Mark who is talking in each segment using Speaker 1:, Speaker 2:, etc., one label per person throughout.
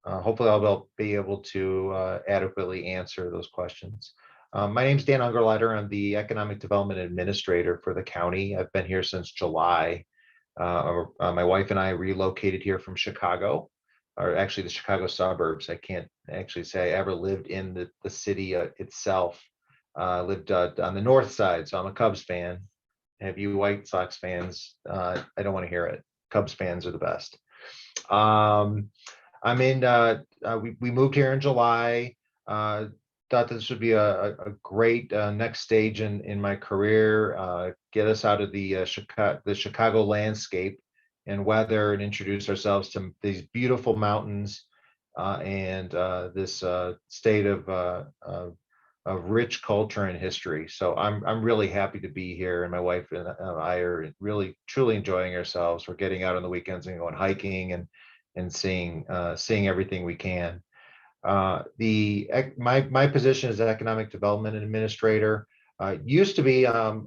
Speaker 1: hopefully I'll be able to adequately answer those questions. My name's Dan Ungerleider. I'm the Economic Development Administrator for the county. I've been here since July. My wife and I relocated here from Chicago, or actually the Chicago suburbs. I can't actually say I ever lived in the city itself. Lived on the north side, so I'm a Cubs fan. Have you White Sox fans? I don't want to hear it. Cubs fans are the best. Um, I'm in. We moved here in July. Thought this would be a great next stage in my career. Get us out of the Chicago landscape and weather, and introduce ourselves to these beautiful mountains and this state of rich culture and history. So I'm really happy to be here, and my wife and I are really truly enjoying ourselves. We're getting out on the weekends and going hiking and seeing everything we can. My position as economic development administrator used to be a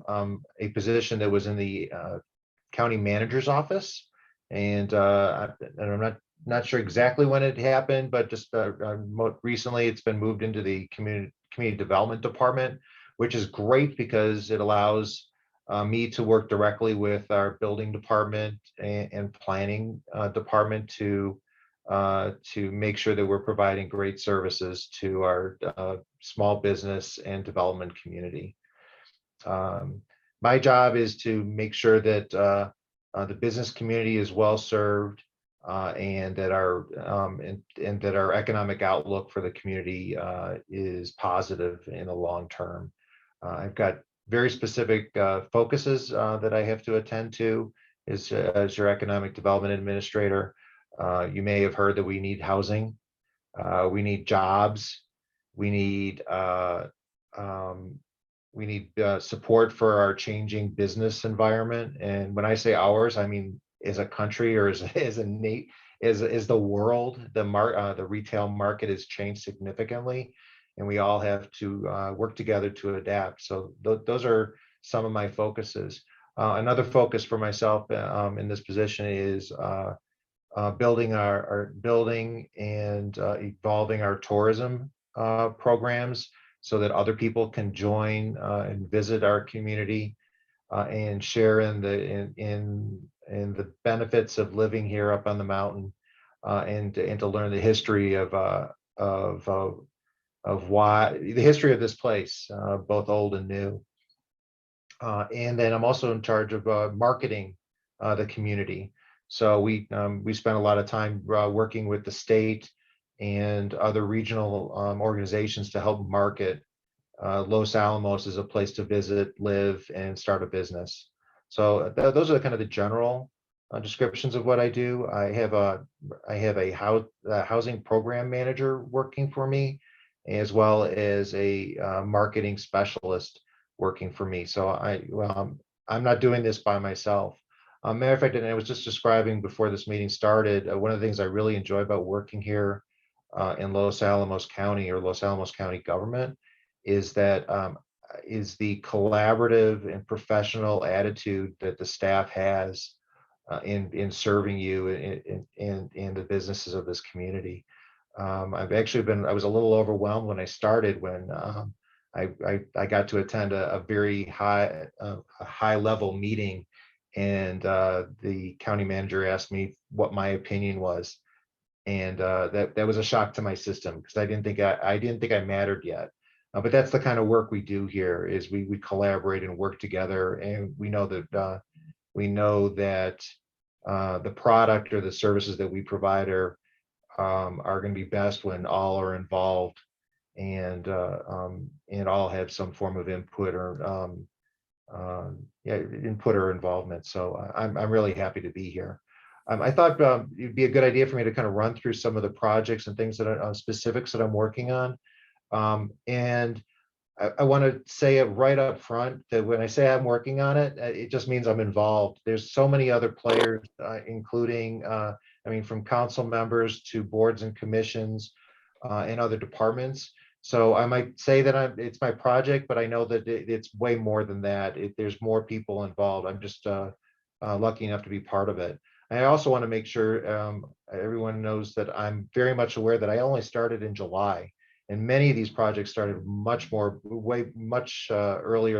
Speaker 1: position that was in the county manager's office, and I'm not sure exactly when it happened, but just recently it's been moved into the community development department, which is great because it allows me to work directly with our building department and planning department to make sure that we're providing great services to our small business and development community. My job is to make sure that the business community is well served, and that our economic outlook for the community is positive in the long term. I've got very specific focuses that I have to attend to as your economic development administrator. You may have heard that we need housing, we need jobs, we need support for our changing business environment. And when I say ours, I mean as a country, or as the world. The retail market has changed significantly, and we all have to work together to adapt. So those are some of my focuses. Another focus for myself in this position is building and evolving our tourism programs so that other people can join and visit our community and share in the benefits of living here up on the mountain, and to learn the history of why the history of this place, both old and new. And then I'm also in charge of marketing the community. So we spent a lot of time working with the state and other regional organizations to help market Los Alamos as a place to visit, live, and start a business. So those are kind of the general descriptions of what I do. I have a housing program manager working for me, as well as a marketing specialist working for me. So I'm not doing this by myself. Matter of fact, and I was just describing before this meeting started, one of the things I really enjoy about working here in Los Alamos County, or Los Alamos County government, is the collaborative and professional attitude that the staff has in serving you in the businesses of this community. I was a little overwhelmed when I started, when I got to attend a very high level meeting, and the county manager asked me what my opinion was, and that was a shock to my system, because I didn't think I mattered yet. But that's the kind of work we do here, is we collaborate and work together, and we know that the product or the services that we provide are going to be best when all are involved, and all have some form of input or involvement. So I'm really happy to be here. I thought it'd be a good idea for me to kind of run through some of the projects and things that are specifics that I'm working on. And I want to say it right up front that when I say I'm working on it, it just means I'm involved. There's so many other players, including, from council members to boards and commissions and other departments. So I might say that it's my project, but I know that it's way more than that. There's more people involved. I'm just lucky enough to be part of it. I also want to make sure everyone knows that I'm very much aware that I only started in July, and many of these projects started much earlier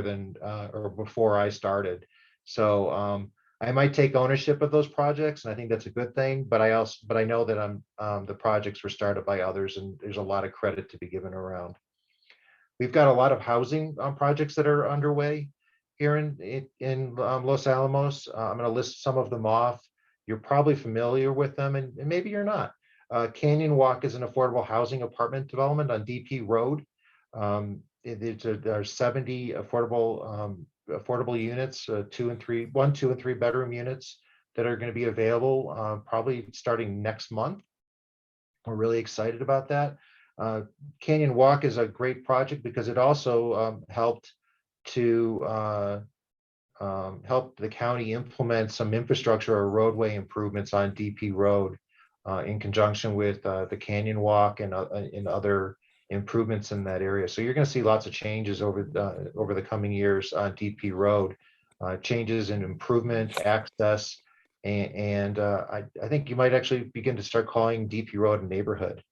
Speaker 1: than or before I started. So I might take ownership of those projects, and I think that's a good thing. But I know that the projects were started by others, and there's a lot of credit to be given around. We've got a lot of housing projects that are underway here in Los Alamos. I'm going to list some of them off. You're probably familiar with them, and maybe you're not. Canyon Walk is an affordable housing apartment development on DP Road. There are 70 affordable units, 1, 2, and 3 bedroom units that are going to be available probably starting next month. We're really excited about that. Canyon Walk is a great project because it also helped to help the county implement some infrastructure or roadway improvements on DP Road in conjunction with the Canyon Walk and other improvements in that area. So you're going to see lots of changes over the coming years on DP Road, changes in improvement, access, and I think you might actually begin to start calling DP Road a neighborhood.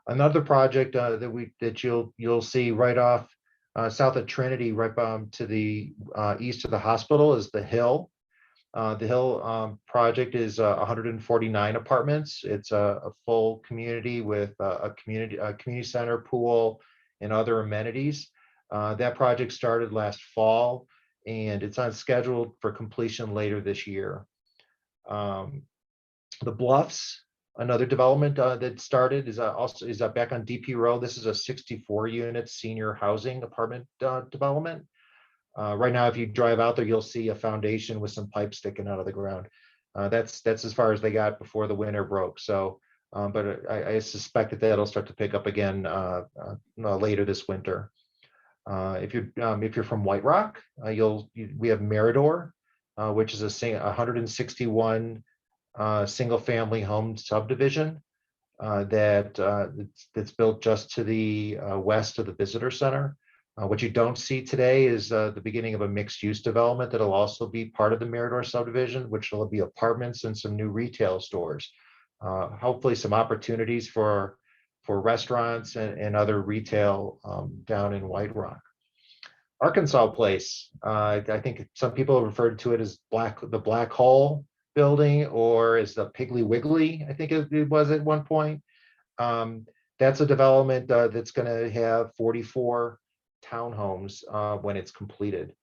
Speaker 1: Another project that you'll see right off south of Trinity, right to the east of the hospital, is the Hill. The Hill project is 149 apartments. It's a full community with a community center, pool, and other amenities. That project started last fall, and it's on schedule for completion later this year. The Bluffs, another development that started, is back on DP Road. This is a 64-unit senior housing apartment development. Right now, if you drive out there, you'll see a foundation with some pipes sticking out of the ground. That's as far as they got before the winter broke. So, but I suspect that that'll start to pick up again later this winter. If you're from White Rock, we have Mirador, which is a 161 single-family home subdivision that's built just to the west of the visitor center. What you don't see today is the beginning of a mixed-use development that'll also be part of the Mirador subdivision, which will be apartments and some new retail stores. Hopefully some opportunities for restaurants and other retail down in White Rock. Arkansas Place, I think some people have referred to it as the Black Hole building, or as the Piggly Wiggly, I think it was at one point. That's a development that's going to have 44 townhomes when it's completed.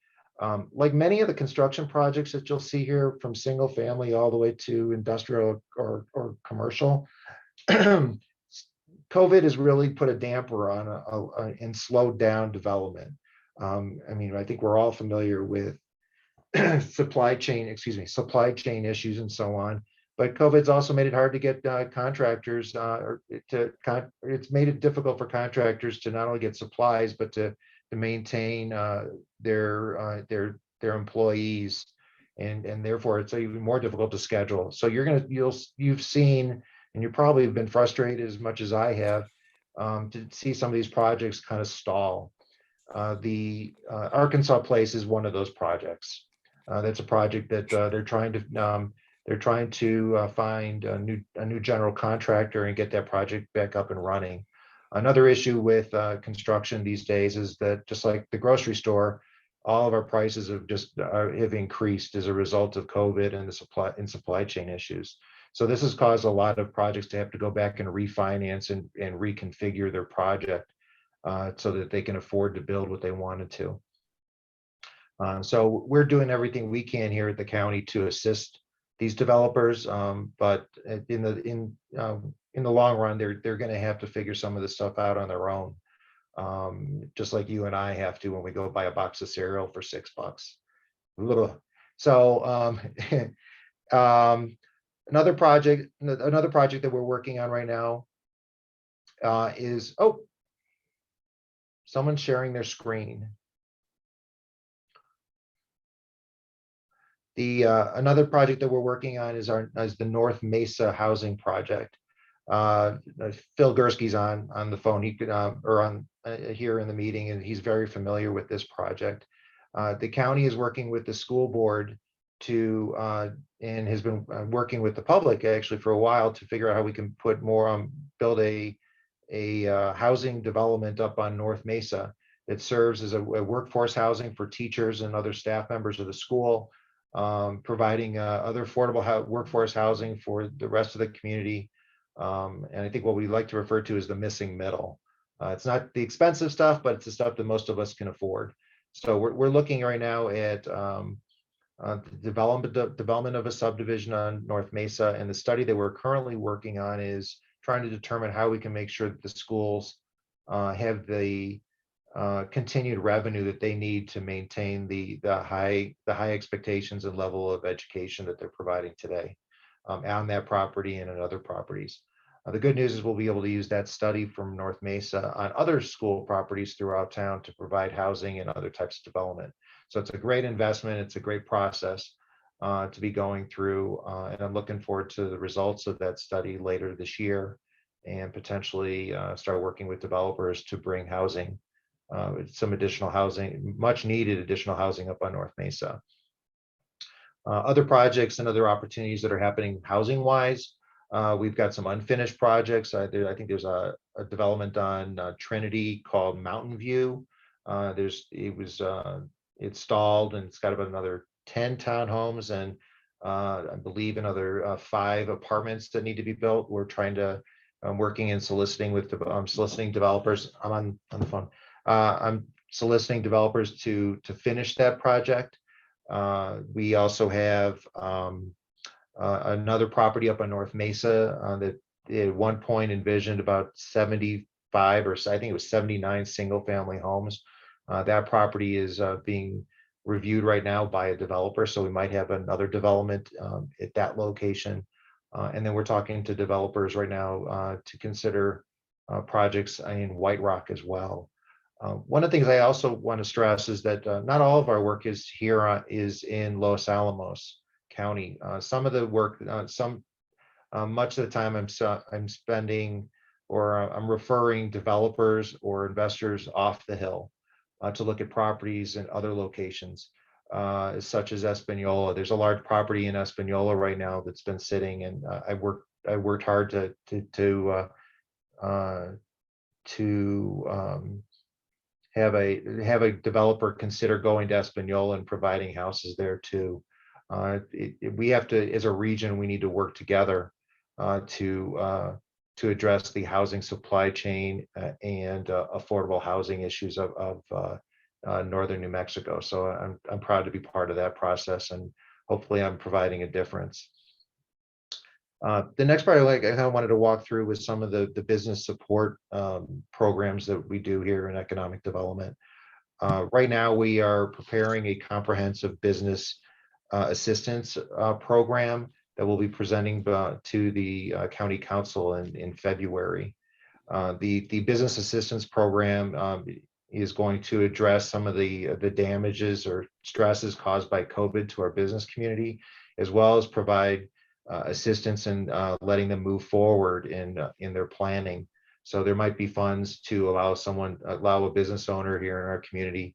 Speaker 1: Like many of the construction projects that you'll see here, from single family all the way to industrial or commercial, COVID has really put a damper on and slowed down development. I mean, I think we're all familiar with supply chain issues and so on. But COVID's also made it hard to get contractors, it's made it difficult for contractors to not only get supplies, but to maintain their employees, and therefore it's even more difficult to schedule. So you've seen, and you probably have been frustrated as much as I have, to see some of these projects kind of stall. The Arkansas Place is one of those projects. That's a project that they're trying to find a new general contractor and get that project back up and running. Another issue with construction these days is that, just like the grocery store, all of our prices have increased as a result of COVID and the supply chain issues. So this has caused a lot of projects to have to go back and refinance and reconfigure their project so that they can afford to build what they wanted to. So we're doing everything we can here at the county to assist these developers, but in the long run, they're going to have to figure some of this stuff out on their own, just like you and I have to when we go buy a box of cereal for $6. So another project that we're working on right now is, someone's sharing their screen. Another project that we're working on is the North Mesa housing project. Phil Gursky's on the phone. He could here in the meeting, and he's very familiar with this project. The county is working with the school board to and has been working with the public actually for a while to figure out how we can put more build a housing development up on North Mesa. It serves as a workforce housing for teachers and other staff members of the school, providing other affordable workforce housing for the rest of the community. And I think what we like to refer to as the missing middle. It's not the expensive stuff, but it's the stuff that most of us can afford. So we're looking right now at the development of a subdivision on North Mesa, and the study that we're currently working on is trying to determine how we can make sure that the schools have the continued revenue that they need to maintain the high expectations and level of education that they're providing today on that property and on other properties. The good news is we'll be able to use that study from North Mesa on other school properties throughout town to provide housing and other types of development. So it's a great investment. It's a great process to be going through. And I'm looking forward to the results of that study later this year and potentially start working with developers to bring housing, some additional housing, much needed additional housing up on North Mesa. Other projects and other opportunities that are happening housing wise. We've got some unfinished projects. I think there's a development on Trinity called Mountain View. It's stalled and it's got about another 10 townhomes and I believe another 5 apartments that need to be built. I'm working and soliciting soliciting developers. I'm on the phone. I'm soliciting developers to finish that project. We also have another property up on North Mesa that at one point envisioned about 75 or I think it was 79 single family homes. That property is being reviewed right now by a developer, so we might have another development at that location. And then we're talking to developers right now to consider projects in White Rock as well. One of the things I also want to stress is that not all of our work is in Los Alamos County. Some of the work, much of the time I'm spending or I'm referring developers or investors off the hill to look at properties in other locations, such as Espanola. There's a large property in Espanola right now that's been sitting, and I worked hard to have a developer consider going to Espanola and providing houses there too. We have to, as a region, we need to work together to address the housing supply chain and affordable housing issues of northern New Mexico. So I'm proud to be part of that process, and hopefully I'm providing a difference. The next part I kind of wanted to walk through was some of the business support programs that we do here in economic development. Right now, we are preparing a comprehensive business assistance program that we'll be presenting to the county council in February. The business assistance program is going to address some of the damages or stresses caused by COVID to our business community, as well as provide assistance in letting them move forward in their planning. So there might be funds to allow a business owner here in our community.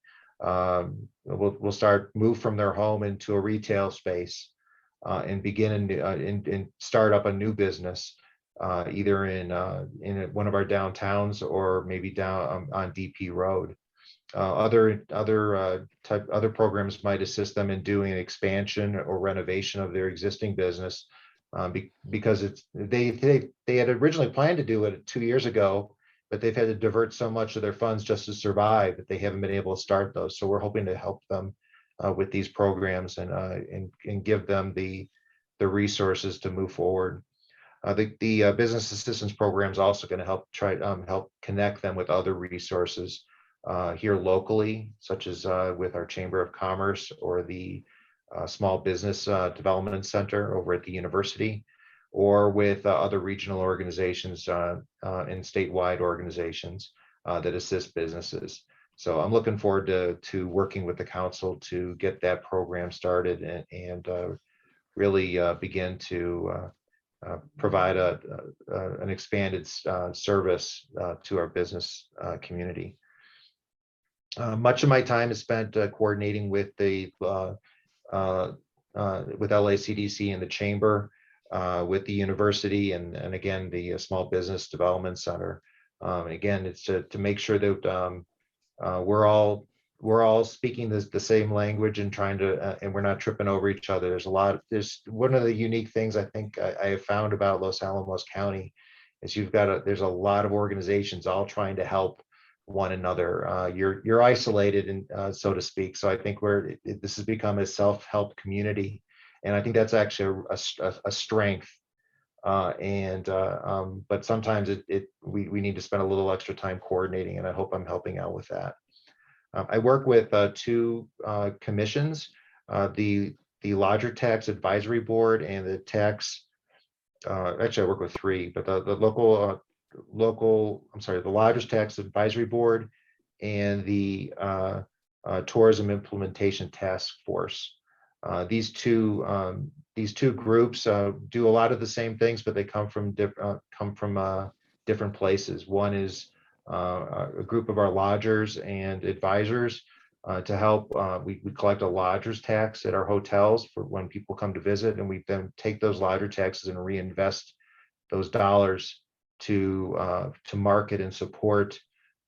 Speaker 1: We'll move from their home into a retail space and begin and start up a new business, either in one of our downtowns or maybe down on DP Road. Other programs might assist them in doing an expansion or renovation of their existing business, because they had originally planned to do it 2 years ago, but they've had to divert so much of their funds just to survive that they haven't been able to start those. So we're hoping to help them with these programs and give them the resources to move forward. The business assistance program is also going to help connect them with other resources here locally, such as with our Chamber of Commerce or the Small Business Development Center over at the university, or with other regional organizations and statewide organizations that assist businesses. So I'm looking forward to working with the council to get that program started and really begin to provide an expanded service to our business community. Much of my time is spent coordinating with the with LACDC and the chamber, with the university, and again the Small Business Development Center. Again, it's to make sure that we're all speaking the same language and trying to and we're not tripping over each other. There's one of the unique things I think I have found about Los Alamos County is there's a lot of organizations all trying to help one another. You're isolated, and so to speak. So I think this has become a self-help community, and I think that's actually a strength. But sometimes we need to spend a little extra time coordinating, and I hope I'm helping out with that. I work with two commissions, the Lodger Tax Advisory Board and the tax. Actually, I work with three, but the the Lodgers Tax Advisory Board and the Tourism Implementation Task Force. These two groups do a lot of the same things, but they come from different places. One is a group of our lodgers and advisors to help. We collect a lodger's tax at our hotels for when people come to visit, and we then take those lodger taxes and reinvest those dollars to market and support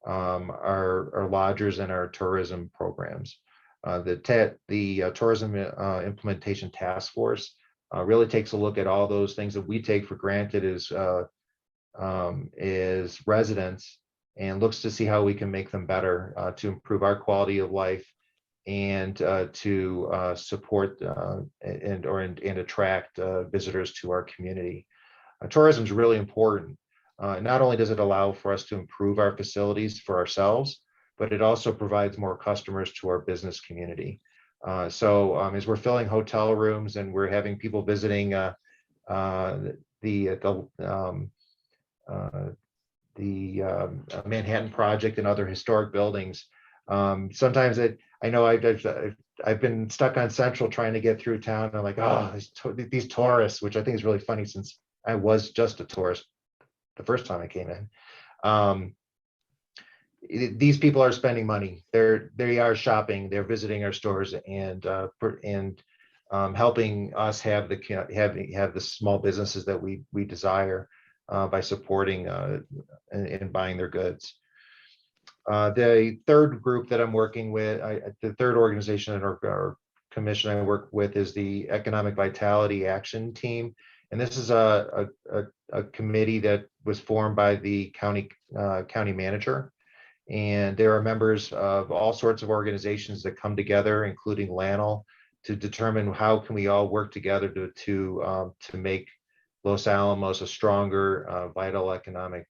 Speaker 1: our lodgers and our tourism programs. The Tourism Implementation Task Force really takes a look at all those things that we take for granted as residents, and looks to see how we can make them better to improve our quality of life and to support and attract visitors to our community. Tourism is really important. Not only does it allow for us to improve our facilities for ourselves, but it also provides more customers to our business community. So as we're filling hotel rooms and we're having people visiting the Manhattan Project and other historic buildings. Sometimes I know I've been stuck on Central trying to get through town. And I'm like, oh, these tourists, which I think is really funny since I was just a tourist the first time I came in. These people are spending money. They are shopping. They're visiting our stores and helping us have the small businesses that we desire. By supporting and buying their goods. The third group that I'm working with, the third organization or commission I work with is the Economic Vitality Action Team. And this is a committee that was formed by the county manager. And there are members of all sorts of organizations that come together, including LANL, to determine how can we all work together to make Los Alamos a stronger, vital economic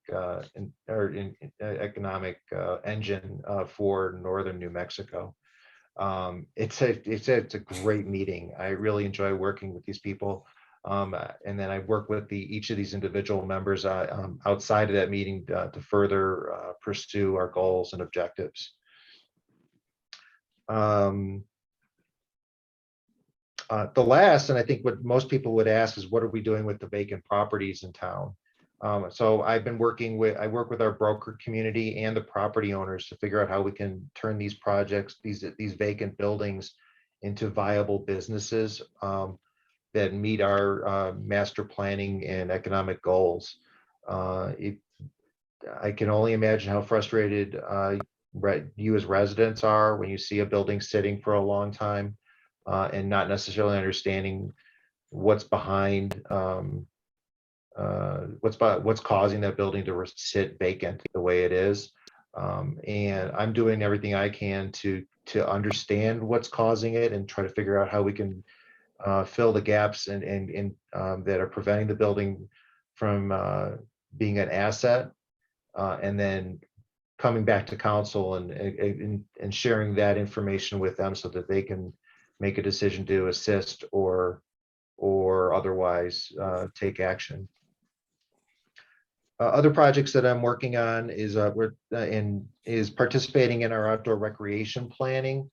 Speaker 1: engine for northern New Mexico. It's a great meeting. I really enjoy working with these people, and then I work with each of these individual members outside of that meeting to further pursue our goals and objectives. The last, and I think what most people would ask is, what are we doing with the vacant properties in town? So I work with our broker community and the property owners to figure out how we can turn these projects, these vacant buildings, into viable businesses that meet our master planning and economic goals. I can only imagine how frustrated you as residents are when you see a building sitting for a long time. And not necessarily understanding what's behind, what's causing that building to sit vacant the way it is. And I'm doing everything I can to understand what's causing it and try to figure out how we can fill the gaps and that are preventing the building from being an asset, and then coming back to council and sharing that information with them so that they can make a decision to assist or otherwise take action. Other projects that I'm working on is participating in our outdoor recreation planning.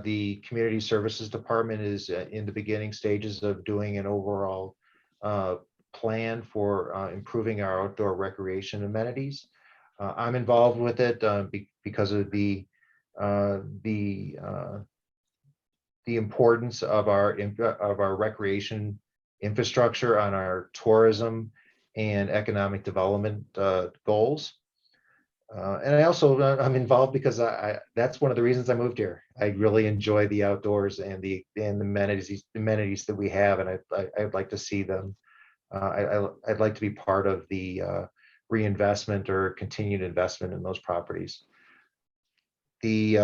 Speaker 1: The Community Services Department is in the beginning stages of doing an overall plan for improving our outdoor recreation amenities. I'm involved with it because of the the importance of our recreation infrastructure on our tourism and economic development goals. And I also I'm involved because that's one of the reasons I moved here. I really enjoy the outdoors and the amenities that we have, and I'd like to see them. I'd like to be part of the reinvestment or continued investment in those properties. The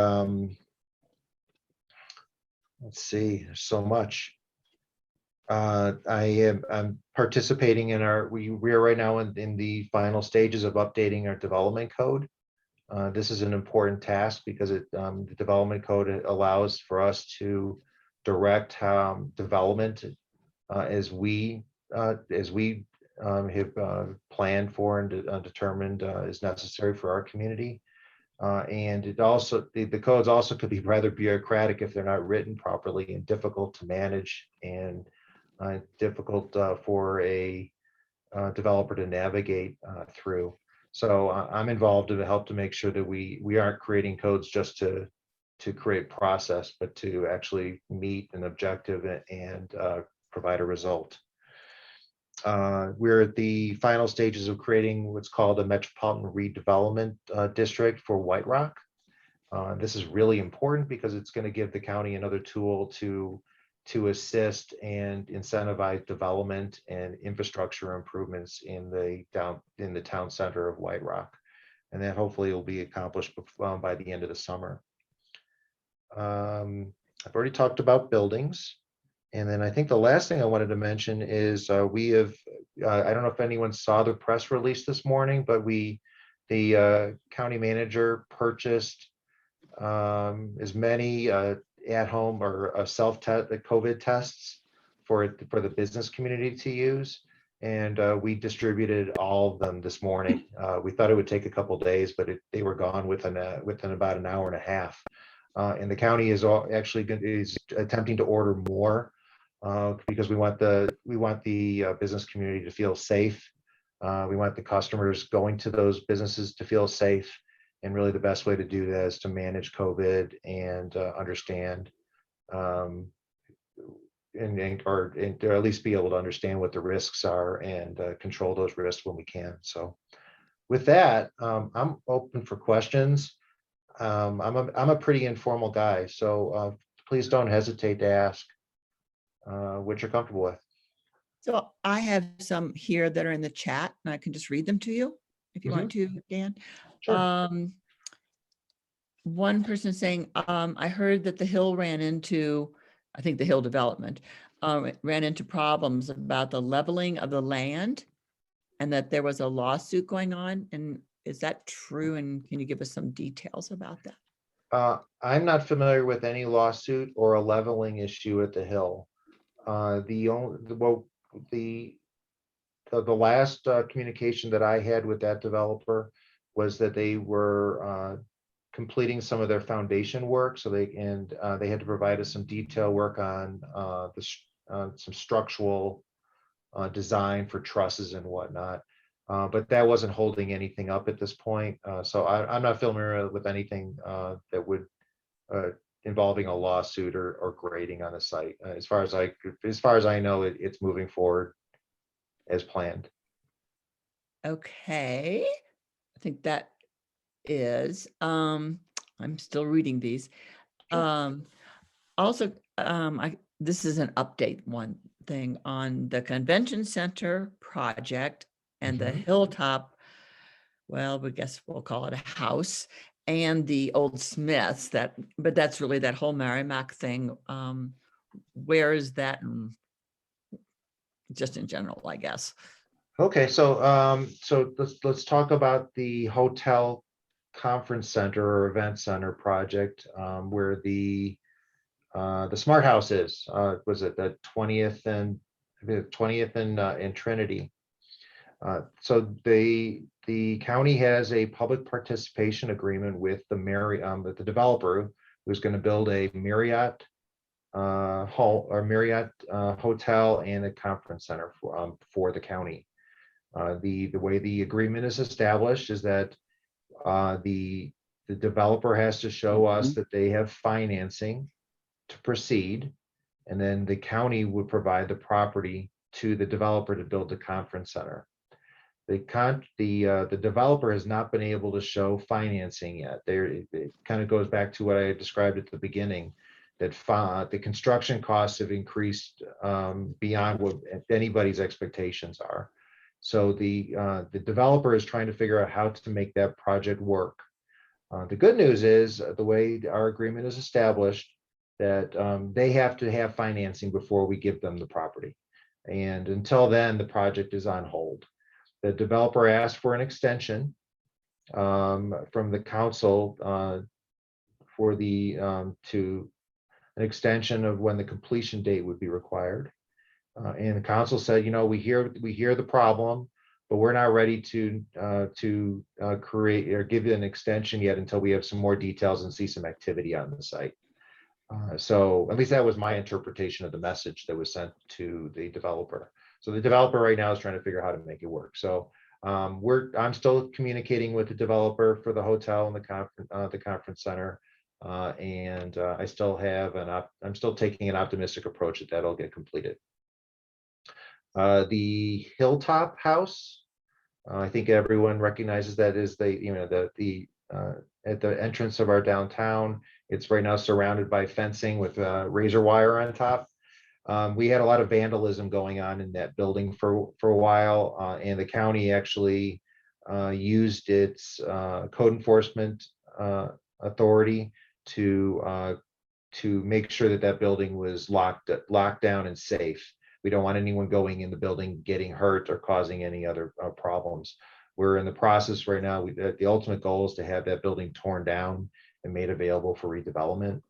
Speaker 1: let's see, there's so much. I'm participating in we are right now in the final stages of updating our development code. This is an important task because the development code allows for us to direct development as we have planned for and determined is necessary for our community. And it also, the codes also could be rather bureaucratic if they're not written properly and difficult to manage and difficult for a developer to navigate through. So I'm involved to help to make sure that we aren't creating codes just to create process, but to actually meet an objective and provide a result. We're at the final stages of creating what's called a Metropolitan Redevelopment District for White Rock. This is really important because it's going to give the county another tool to assist and incentivize development and infrastructure improvements in the town center of White Rock, and that hopefully will be accomplished by the end of the summer. I've already talked about buildings. And then I think the last thing I wanted to mention is we have, I don't know if anyone saw the press release this morning, but the county manager purchased as many at-home or self-test COVID tests for the business community to use. And we distributed all of them this morning. We thought it would take a couple days, but they were gone within about an hour and a half. And the county is attempting to order more. Because we want the business community to feel safe. We want the customers going to those businesses to feel safe. And really the best way to do that is to manage COVID and understand or at least be able to understand what the risks are and control those risks when we can. So with that, I'm open for questions. I'm a pretty informal guy, so please don't hesitate to ask. Which you're comfortable with.
Speaker 2: So I have some here that are in the chat, and I can just read them to you if you want to, Dan.
Speaker 1: Sure.
Speaker 2: One person saying, I heard that the Hill ran into, I think the Hill development, ran into problems about the leveling of the land and that there was a lawsuit going on. And is that true? And can you give us some details about that?
Speaker 1: I'm not familiar with any lawsuit or a leveling issue at the Hill. The last communication that I had with that developer was that they were completing some of their foundation work, so they had to provide us some detail work on some structural design for trusses and whatnot. But that wasn't holding anything up at this point. So I'm not familiar with anything that would involving a lawsuit or grading on the site. As far as I know, it's moving forward as planned.
Speaker 2: Okay, I think that is. I'm still reading these.
Speaker 1: Sure.
Speaker 2: Also, this is an update one thing on the convention center project and the Hilltop. Well, we guess we'll call it a house. And the old Smiths, but that's really that whole Merrimack thing. Where is that? Just in general, I guess.
Speaker 1: Okay, so let's talk about the hotel conference center or event center project where the smart house is. Was it the 20th and Trinity? So the county has a public participation agreement with the developer who's going to build a Marriott hotel and a conference center for the county. The way the agreement is established is that the developer has to show us that they have financing to proceed, and then the county would provide the property to the developer to build the conference center. The developer has not been able to show financing yet. It kind of goes back to what I described at the beginning, that the construction costs have increased beyond what anybody's expectations are. So the developer is trying to figure out how to make that project work. The good news is the way our agreement is established, that they have to have financing before we give them the property. And until then, the project is on hold. The developer asked for an extension from the council for to an extension of when the completion date would be required. And the council said, we hear the problem, but we're not ready to create or give you an extension yet until we have some more details and see some activity on the site. So at least that was my interpretation of the message that was sent to the developer. So the developer right now is trying to figure out how to make it work. So I'm still communicating with the developer for the hotel and the conference center. And I still have I'm still taking an optimistic approach that that'll get completed. The Hilltop House, I think everyone recognizes that is at the entrance of our downtown. It's right now surrounded by fencing with razor wire on top. We had a lot of vandalism going on in that building for a while, and the county actually used its code enforcement authority to make sure that that building was locked down and safe. We don't want anyone going in the building getting hurt or causing any other problems. We're in the process right now. The ultimate goal is to have that building torn down and made available for redevelopment.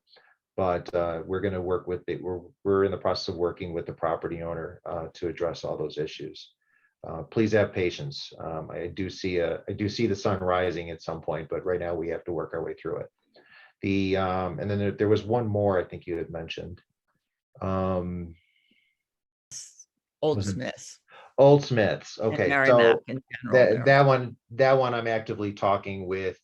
Speaker 1: But we're going to work with it. We're in the process of working with the property owner to address all those issues. Please have patience. I do see the sun rising at some point, but right now we have to work our way through it. And then there was one more I think you had mentioned.
Speaker 2: Old Smiths.
Speaker 1: Old Smiths. Okay,
Speaker 2: so
Speaker 1: that one I'm actively talking with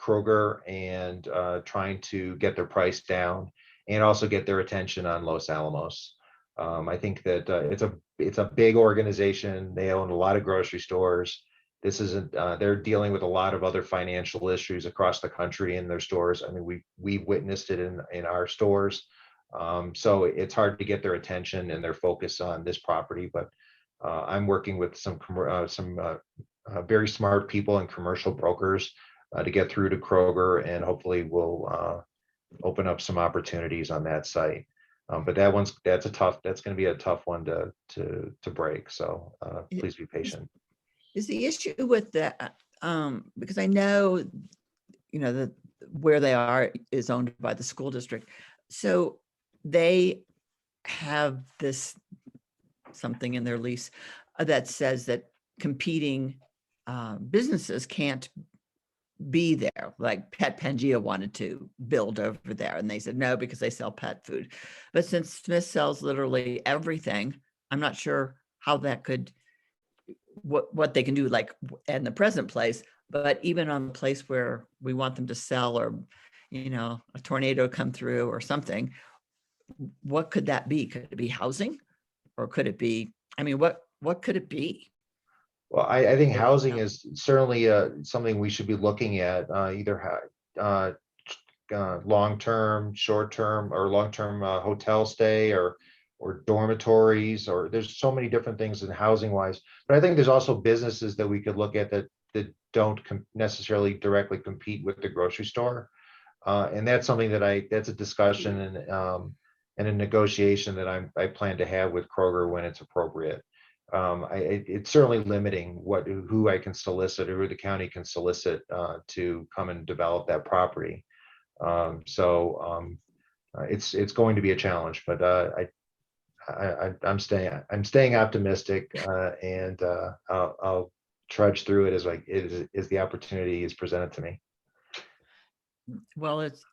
Speaker 1: Kroger and trying to get their price down and also get their attention on Los Alamos. I think that it's a big organization. They own a lot of grocery stores. This isn't. They're dealing with a lot of other financial issues across the country in their stores. I mean, we've witnessed it in our stores. So it's hard to get their attention and their focus on this property. But I'm working with some very smart people and commercial brokers to get through to Kroger, and hopefully we'll open up some opportunities on that site. But that's going to be a tough one to break. So please be patient.
Speaker 2: Is the issue with that, because I know, that where they are is owned by the school district. So they have something in their lease that says that competing businesses can't be there. Like Pet Pangea wanted to build over there, and they said no because they sell pet food. But since Smith sells literally everything, I'm not sure how that could, what they can do, like in the present place, but even on the place where we want them to sell, or a tornado come through or something, what could that be? Could it be housing, or could it be, what could it be?
Speaker 1: Well, I think housing is certainly something we should be looking at, either long-term, short-term, or long-term hotel stay, or dormitories, or there's so many different things in housing wise. But I think there's also businesses that we could look at that don't necessarily directly compete with the grocery store. And that's something that's a discussion and a negotiation that I plan to have with Kroger when it's appropriate. It's certainly limiting who I can solicit, or who the county can solicit to come and develop that property. It's going to be a challenge, but I'm staying optimistic, and I'll trudge through it as the opportunity is presented to me.
Speaker 2: Well, it's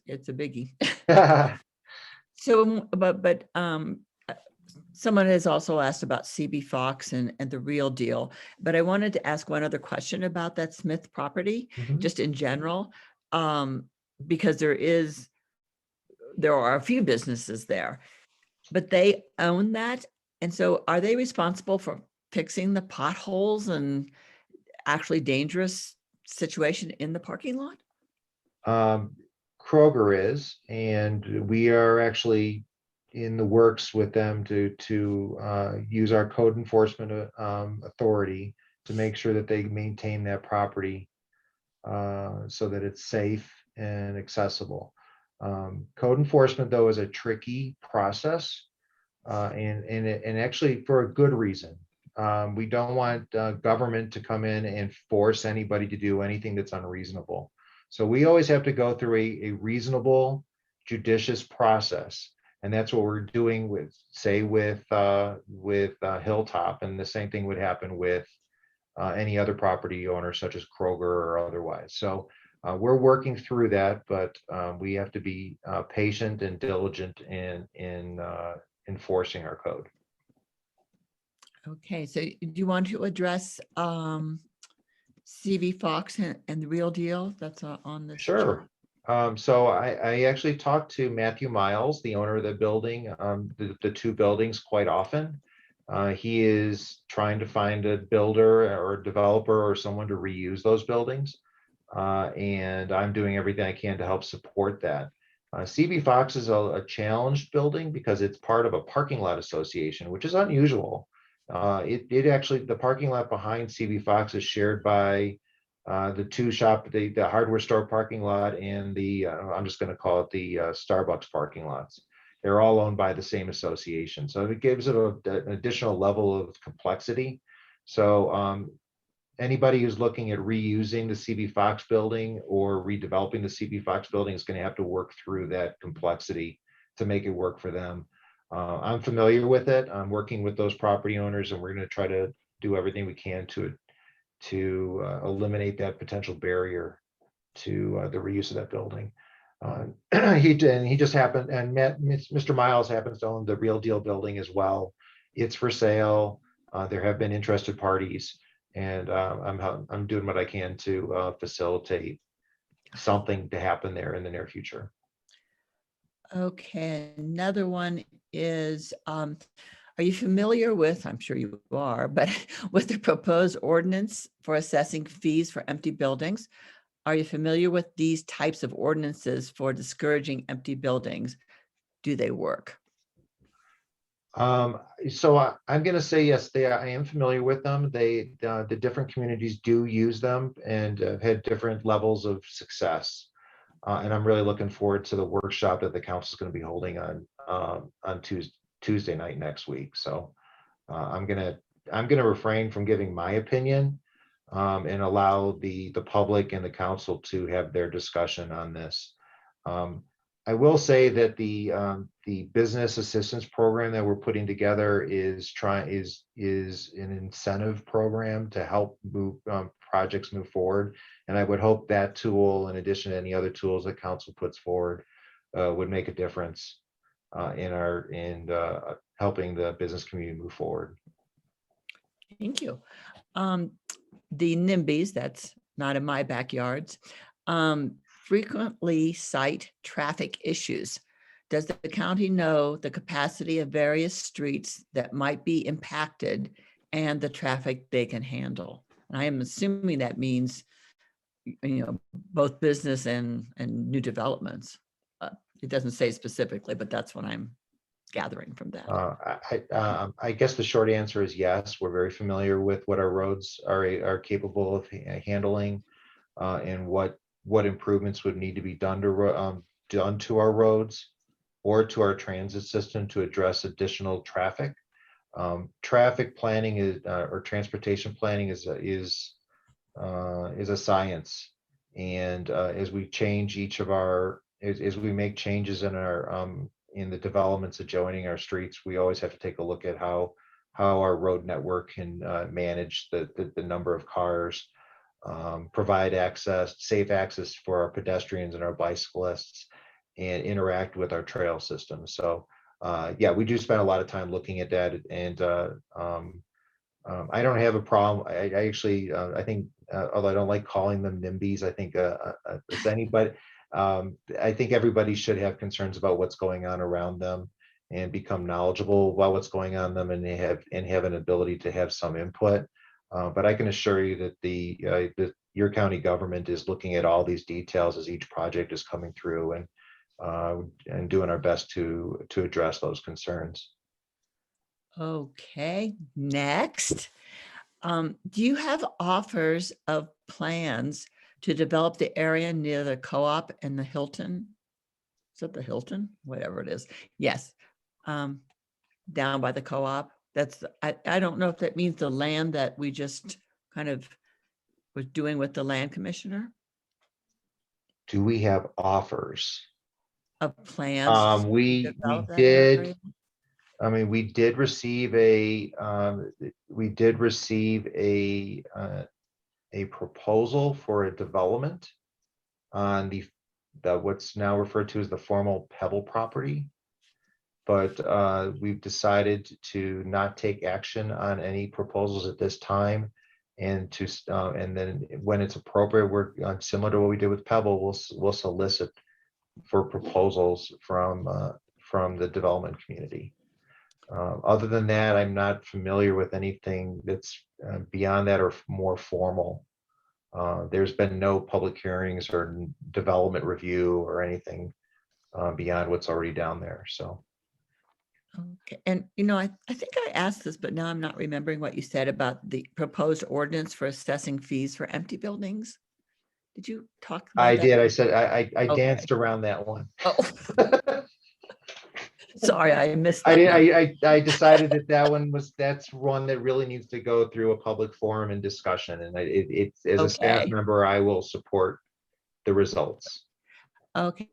Speaker 2: a biggie. So, but someone has also asked about CB Fox and the Real Deal, but I wanted to ask one other question about that Smith property, just in general, because there is there are a few businesses there, but they own that. And so are they responsible for fixing the potholes and actually dangerous situation in the parking lot?
Speaker 1: Kroger is, and we are actually in the works with them to use our code enforcement authority to make sure that they maintain that property so that it's safe and accessible. Code enforcement, though, is a tricky process, and actually for a good reason. We don't want government to come in and force anybody to do anything that's unreasonable. So we always have to go through a reasonable, judicious process. And that's what we're doing with, say, with Hilltop, and the same thing would happen with any other property owner, such as Kroger or otherwise. So we're working through that, but we have to be patient and diligent in enforcing our code.
Speaker 2: Okay, so do you want to address CV Fox and the Real Deal that's on this
Speaker 1: Sure.
Speaker 2: chart?
Speaker 1: So I actually talked to Matthew Miles, the owner of the building, the two buildings, quite often. He is trying to find a builder or a developer or someone to reuse those buildings. And I'm doing everything I can to help support that. CB Fox is a challenged building because it's part of a parking lot association, which is unusual. It actually, the parking lot behind CB Fox is shared by the hardware store parking lot and the, I'm just going to call it the Starbucks parking lots. They're all owned by the same association. So it gives it an additional level of complexity. So anybody who's looking at reusing the CB Fox building or redeveloping the CB Fox building is going to have to work through that complexity to make it work for them. I'm familiar with it. I'm working with those property owners, and we're going to try to do everything we can to eliminate that potential barrier to the reuse of that building. He just happened, and Mr. Miles happens to own the Real Deal building as well. It's for sale. There have been interested parties, and I'm doing what I can to facilitate something to happen there in the near future.
Speaker 2: Okay, another one is, are you familiar with, I'm sure you are, but with the proposed ordinance for assessing fees for empty buildings? Are you familiar with these types of ordinances for discouraging empty buildings? Do they work?
Speaker 1: So I'm going to say yes. I am familiar with them. The different communities do use them and have had different levels of success. And I'm really looking forward to the workshop that the council is going to be holding on Tuesday night next week. So I'm gonna refrain from giving my opinion and allow the public and the council to have their discussion on this. I will say that the business assistance program that we're putting together is an incentive program to help move projects move forward. And I would hope that tool, in addition to any other tools that council puts forward, would make a difference in helping the business community move forward.
Speaker 2: Thank you. The NIMBYs, that's not in my backyards, frequently cite traffic issues. Does the county know the capacity of various streets that might be impacted and the traffic they can handle? And I am assuming that means, both business and new developments. It doesn't say specifically, but that's what I'm gathering from that.
Speaker 1: I guess the short answer is yes. We're very familiar with what our roads are capable of handling, and what improvements would need to be done to our roads or to our transit system to address additional traffic. Traffic planning or transportation planning is a science, and as we change as we make changes in the developments adjoining our streets, we always have to take a look at how our road network can manage the number of cars, provide safe access for our pedestrians and our bicyclists, and interact with our trail system. So yeah, we do spend a lot of time looking at that, and I don't have a problem. I actually I think, although I don't like calling them NIMBYs, I think it's anybody. I think everybody should have concerns about what's going on around them and become knowledgeable about what's going on them, and have an ability to have some input. But I can assure you that your county government is looking at all these details as each project is coming through, and doing our best to address those concerns.
Speaker 2: Okay, next. Do you have offers of plans to develop the area near the co-op and the Hilton? Is that the Hilton? Whatever it is. Yes. Down by the co-op. I don't know if that means the land that we just kind of was doing with the land commissioner
Speaker 1: Do we have offers?
Speaker 2: of plans. to
Speaker 1: We
Speaker 2: develop that
Speaker 1: did.
Speaker 2: area?
Speaker 1: I mean, we did receive a proposal for a development on the what's now referred to as the formal Pebble property. But we've decided to not take action on any proposals at this time, and then when it's appropriate, we're similar to what we did with Pebble, we'll solicit for proposals from the development community. Other than that, I'm not familiar with anything that's beyond that or more formal. There's been no public hearings or development review or anything beyond what's already down there. So.
Speaker 2: Okay, and I think I asked this, but now I'm not remembering what you said about the proposed ordinance for assessing fees for empty buildings. Did you talk about
Speaker 1: I
Speaker 2: that?
Speaker 1: did. I said I
Speaker 2: Okay.
Speaker 1: danced around that one.
Speaker 2: Oh, sorry, I missed
Speaker 1: I
Speaker 2: that.
Speaker 1: did. I decided that's one that really needs to go through a public forum and discussion. And it's as a staff
Speaker 2: Okay.
Speaker 1: member, I will support the results.
Speaker 2: Okay.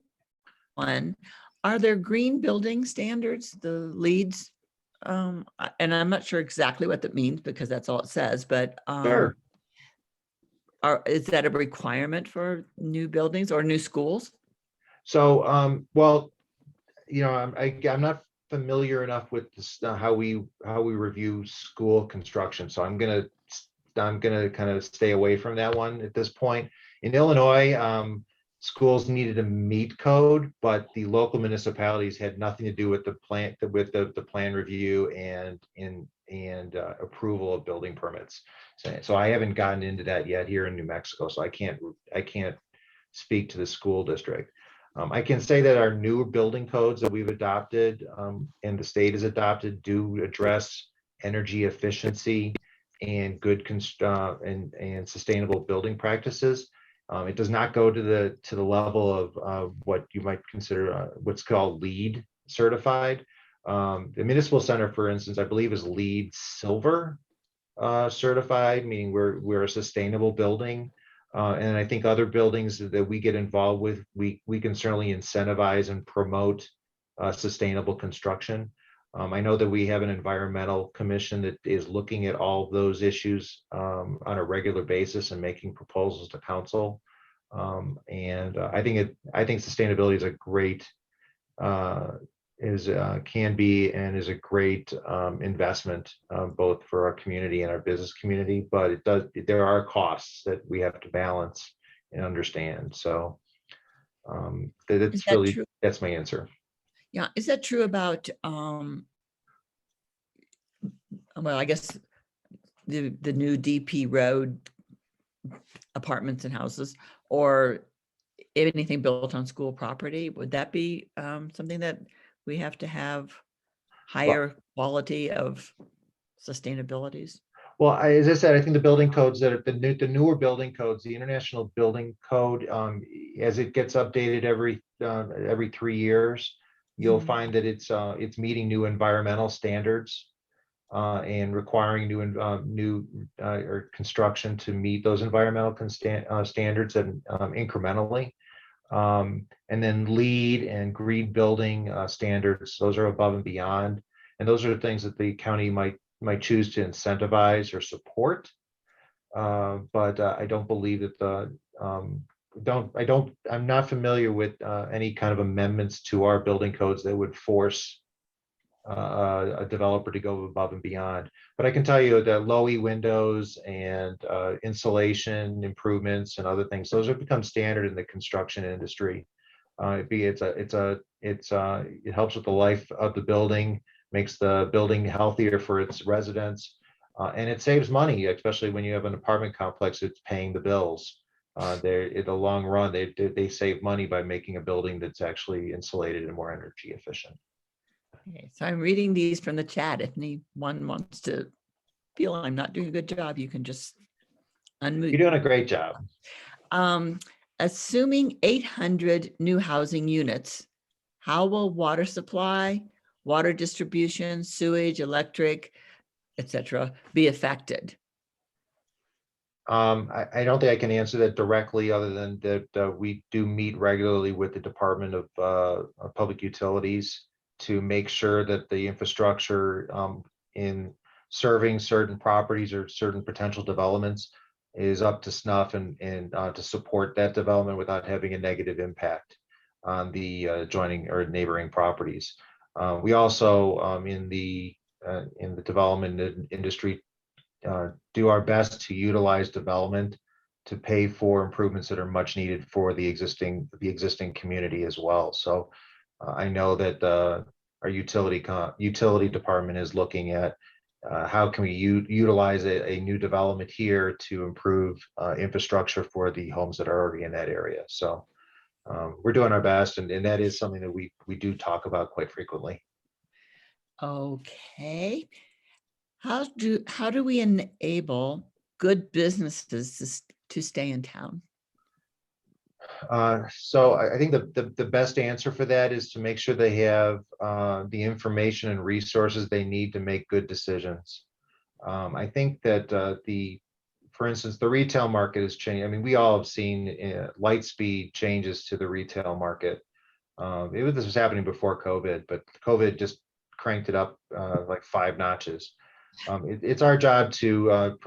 Speaker 2: One, are there green building standards, the leads? And I'm not sure exactly what that means because that's all it says, but
Speaker 1: Sure.
Speaker 2: is that a requirement for new buildings or new schools?
Speaker 1: So, well, I'm not familiar enough with this, how we review school construction. So I'm gonna kind of stay away from that one at this point. In Illinois, schools needed a meet code, but the local municipalities had nothing to do with the plan review and approval of building permits. So I haven't gotten into that yet here in New Mexico. So I can't speak to the school district. I can say that our new building codes that we've adopted and the state has adopted do address energy efficiency and good and sustainable building practices. It does not go to the level of what you might consider what's called LEED certified. The municipal center, for instance, I believe is LEED silver certified, meaning we're a sustainable building. And I think other buildings that we get involved with, we can certainly incentivize and promote sustainable construction. I know that we have an environmental commission that is looking at all of those issues on a regular basis and making proposals to council. And I think sustainability is a great can be and is a great investment both for our community and our business community, but there are costs that we have to balance and understand. So
Speaker 2: Is that true?
Speaker 1: that's my answer.
Speaker 2: Yeah, is that true about well, I guess the new DP road apartments and houses, or anything built on school property? Would that be something that we have to have higher quality of sustainabilities?
Speaker 1: Well, as I said, I think the building codes that are the newer building codes, the International Building Code, as it gets updated every 3 years, you'll find that it's meeting new environmental standards and requiring new or construction to meet those environmental standards and incrementally. And then LEED and green building standards, those are above and beyond. And those are the things that the county might choose to incentivize or support. But I don't believe that I'm not familiar with any kind of amendments to our building codes that would force a developer to go above and beyond. But I can tell you that low E windows and insulation improvements and other things, those have become standard in the construction industry. It helps with the life of the building, makes the building healthier for its residents, and it saves money, especially when you have an apartment complex. It's paying the bills. In the long run, they save money by making a building that's actually insulated and more energy efficient.
Speaker 2: Okay, so I'm reading these from the chat. If anyone wants to feel I'm not doing a good job, you can just unmute.
Speaker 1: You're doing a great job.
Speaker 2: Assuming 800 new housing units, how will water supply, water distribution, sewage, electric, etc., be affected?
Speaker 1: I don't think I can answer that directly, other than that we do meet regularly with the Department of Public Utilities to make sure that the infrastructure in serving certain properties or certain potential developments is up to snuff, and to support that development without having a negative impact on the adjoining or neighboring properties. We also in the development industry do our best to utilize development to pay for improvements that are much needed for the existing community as well. So I know that our utility department is looking at how can we utilize a new development here to improve infrastructure for the homes that are already in that area. So we're doing our best, and that is something that we do talk about quite frequently.
Speaker 2: Okay. How do we enable good businesses to stay in town?
Speaker 1: So I think the best answer for that is to make sure they have the information and resources they need to make good decisions. I think that for instance, the retail market has changed. I mean, we all have seen light speed changes to the retail market. This was happening before COVID, but COVID just cranked it up like 5 notches. It's our job to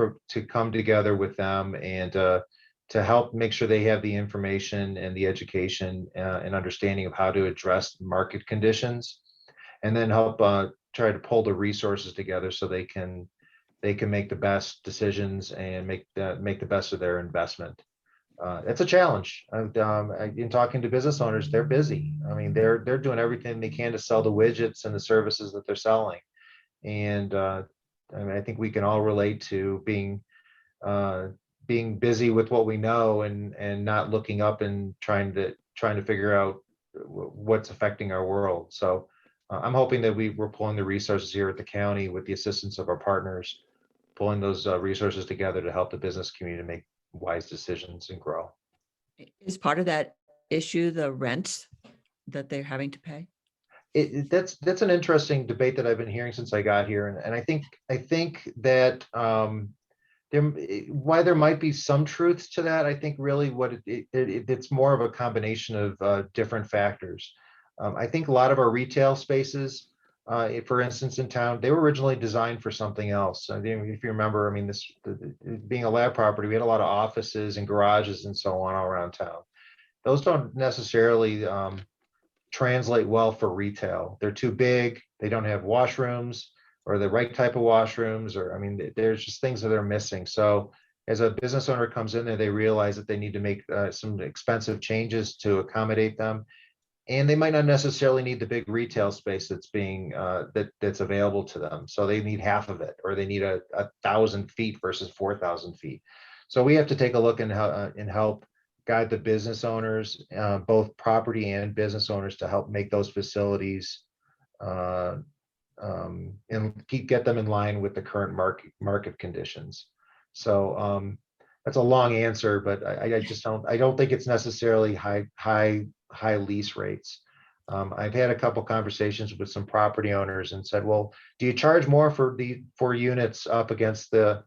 Speaker 1: come together with them and to help make sure they have the information and the education and understanding of how to address market conditions, and then help try to pull the resources together so they can make the best decisions and make the best of their investment. It's a challenge. In talking to business owners, they're busy. I mean, they're doing everything they can to sell the widgets and the services that they're selling, and I mean, I think we can all relate to being busy with what we know, and not looking up and trying to figure out what's affecting our world. So I'm hoping that we're pulling the resources here at the county with the assistance of our partners, pulling those resources together to help the business community make wise decisions and grow.
Speaker 2: Is part of that issue the rent that they're having to pay?
Speaker 1: That's an interesting debate that I've been hearing since I got here, and I think that why there might be some truth to that. I think really what it's more of a combination of different factors. I think a lot of our retail spaces, for instance, in town, they were originally designed for something else. I mean, if you remember, I mean, being a lab property, we had a lot of offices and garages and so on all around town. Those don't necessarily translate well for retail. They're too big. They don't have washrooms or the right type of washrooms, or I mean, there's just things that they're missing. So as a business owner comes in there, they realize that they need to make some expensive changes to accommodate them, and they might not necessarily need the big retail space that's being that's available to them. So they need half of it, or they need 1,000 feet versus 4,000 feet. So we have to take a look and help guide the business owners, both property and business owners, to help make those facilities and get them in line with the current market conditions. So that's a long answer, but I don't think it's necessarily high lease rates. I've had a couple conversations with some property owners and said, well, do you charge more for units up against the